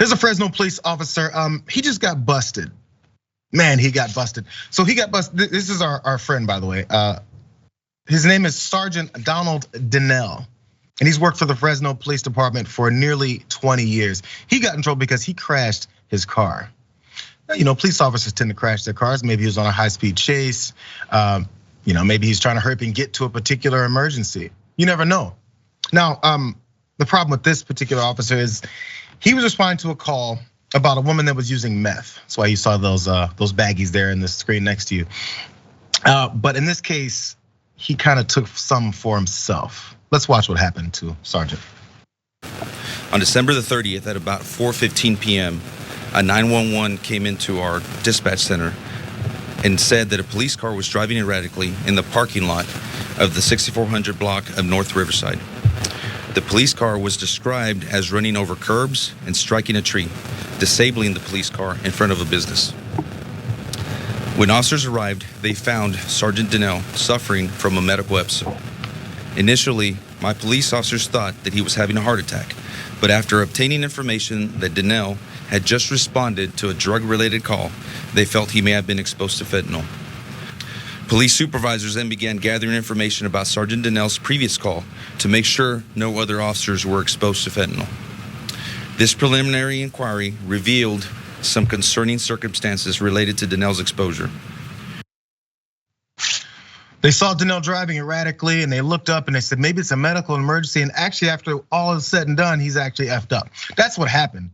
There's a Fresno police officer. He just got busted. Man, he got busted. So he got busted. This is our friend, by the way. His name is Sergeant Donald Dinnell, and he's worked for the Fresno Police Department for nearly 20 years. He got in trouble because he crashed his car. Police officers tend to crash their cars. Maybe he was on a high-speed chase. Maybe he's trying to hurry up and get to a particular emergency. You never know. Now, the problem with this particular officer is he was responding to a call about a woman that was using meth. That's why you saw those baggies there in the screen next to you. But in this case, he kind of took some for himself. Let's watch what happened to Sergeant. On December the 30th at about 4:15 p.m., a 911 came into our dispatch center and said that a police car was driving erratically in the parking lot of the 6400 block of North Riverside. The police car was described as running over curbs and striking a tree, disabling the police car in front of a business. When officers arrived, they found Sergeant Dinnell suffering from a medical episode. Initially, my police officers thought that he was having a heart attack, but after obtaining information that Dinnell had just responded to a drug-related call, they felt he may have been exposed to fentanyl. Police supervisors then began gathering information about Sergeant Dinnell's previous call to make sure no other officers were exposed to fentanyl. This preliminary inquiry revealed some concerning circumstances related to Dinnell's exposure. They saw Dinnell driving erratically and they looked up and they said, maybe it's a medical emergency. And actually, after all is said and done, he's actually effed up. That's what happened.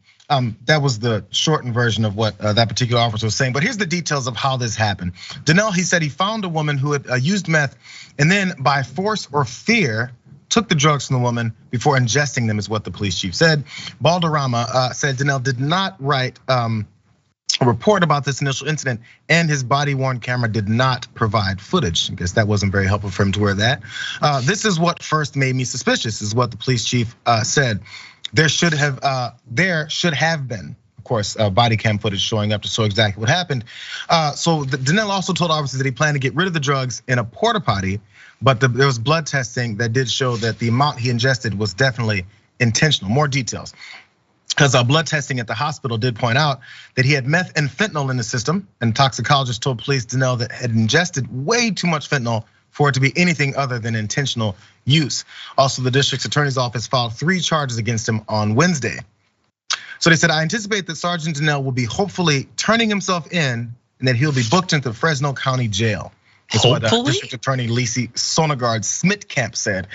That was the shortened version of what that particular officer was saying. But here's the details of how this happened. Dinnell, he said he found a woman who had used meth and then by force or fear, took the drugs from the woman before ingesting them, is what the police chief said. Balderrama said Dinnell did not write a report about this initial incident, and his body-worn camera did not provide footage. I guess that wasn't very helpful for him to wear that. This is what first made me suspicious, is what the police chief said. There should have been, of course, body cam footage showing up to show exactly what happened. So Dinnell also told officers that he planned to get rid of the drugs in a porta potty, but there was blood testing that did show that the amount he ingested was definitely intentional. More details. Because blood testing at the hospital did point out that he had meth and fentanyl in the system, and toxicologists told police Dinnell that had ingested way too much fentanyl for it to be anything other than intentional use. Also, the district's attorney's office filed 3 charges against him on Wednesday. So they said, I anticipate that Sergeant Dinnell will be hopefully turning himself in and that he'll be booked into Fresno County Jail. That's what District Attorney Lisi Sonegard Smith-Camp said.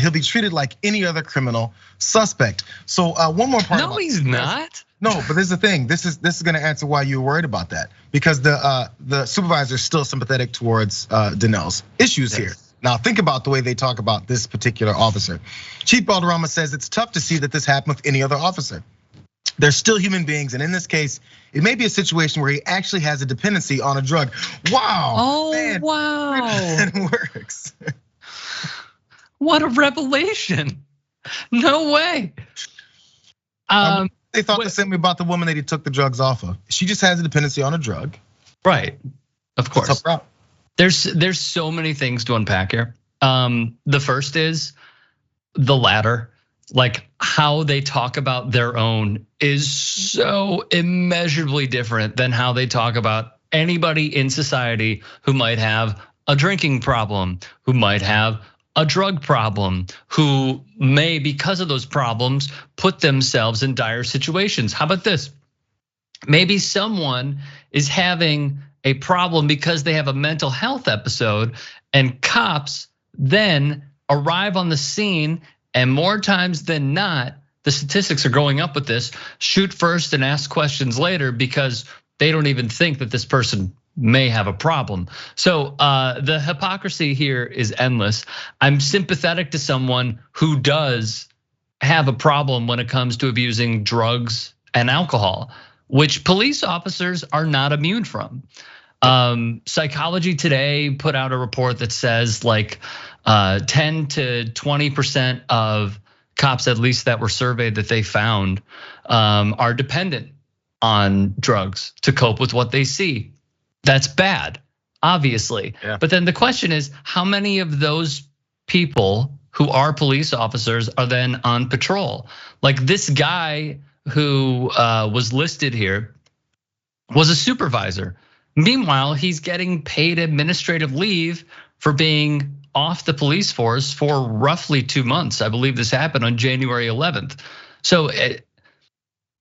He'll be treated like any other criminal suspect. So one more part. No, he's not. No, but there's the thing. This is gonna answer why you were worried about that, because the supervisor is still sympathetic towards Dinnell's issues here. Now think about the way they talk about this particular officer. Chief Balderrama says it's tough to see that this happened with any other officer. They're still human beings, and in this case, it may be a situation where he actually has a dependency on a drug. Wow. Oh, man, wow. It works. What a revelation. No way. They thought the same about the woman that he took the drugs off of. She just has a dependency on a drug. Right, of course. There's so many things to unpack here. The first is the latter. Like how they talk about their own is so immeasurably different than how they talk about anybody in society who might have a drinking problem, who might have a drug problem, who may, because of those problems, put themselves in dire situations. How about this? Maybe someone is having a problem because they have a mental health episode, and cops then arrive on the scene. And more times than not, the statistics are going up with this, shoot first and ask questions later, because they don't even think that this person may have a problem. So the hypocrisy here is endless. I'm sympathetic to someone who does have a problem when it comes to abusing drugs and alcohol, which police officers are not immune from. Psychology Today put out a report that says like 10 to 20% of cops, at least that were surveyed, that they found are dependent on drugs to cope with what they see. That's bad, obviously. Yeah. But then the question is, how many of those people who are police officers are then on patrol? Like this guy who was listed here was a supervisor. Meanwhile, he's getting paid administrative leave for being off the police force for roughly 2 months. I believe this happened on January 11th. So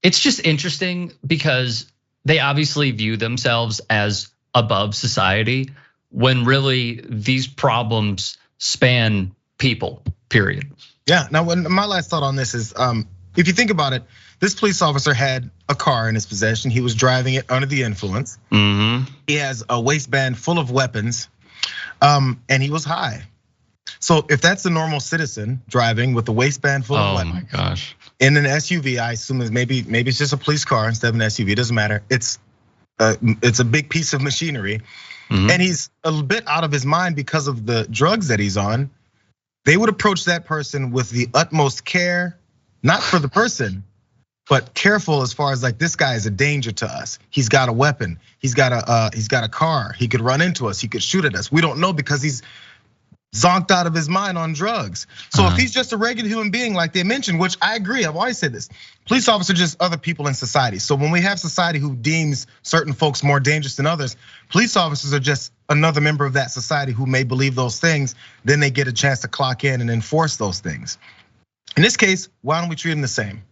it's just interesting because they obviously view themselves as above society when really these problems span people, period. Yeah, now my last thought on this is, if you think about it, this police officer had a car in his possession. He was driving it under the influence. He has a waistband full of weapons, and he was high. So if that's a normal citizen driving with a waistband full of weapons, oh my gosh, in an SUV, I assume maybe it's just a police car instead of an SUV. It doesn't matter. It's a big piece of machinery, and he's a bit out of his mind because of the drugs that he's on. They would approach that person with the utmost care, not for the person, but careful as far as like, this guy is a danger to us. He's got a weapon. He's got a car. He could run into us. He could shoot at us. We don't know because he's zonked out of his mind on drugs. So if he's just a regular human being, like they mentioned, which I agree, I've always said this, police officers are just other people in society. So when we have society who deems certain folks more dangerous than others, police officers are just another member of that society who may believe those things. Then they get a chance to clock in and enforce those things. In this case, why don't we treat them the same?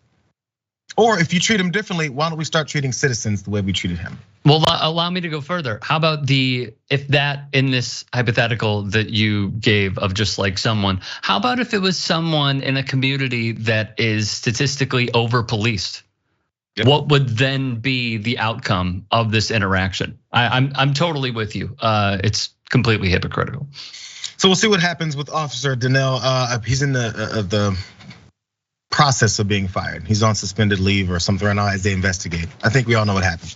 Or if you treat him differently, why don't we start treating citizens the way we treated him? Well, allow me to go further. How about if that in this hypothetical that you gave of just like someone, how about if it was someone in a community that is statistically over-policed? Yep. What would then be the outcome of this interaction? I'm totally with you. It's completely hypocritical. So we'll see what happens with Officer Dinnell. He's in the process of being fired. He's on suspended leave or something right now as they investigate. I think we all know what happened.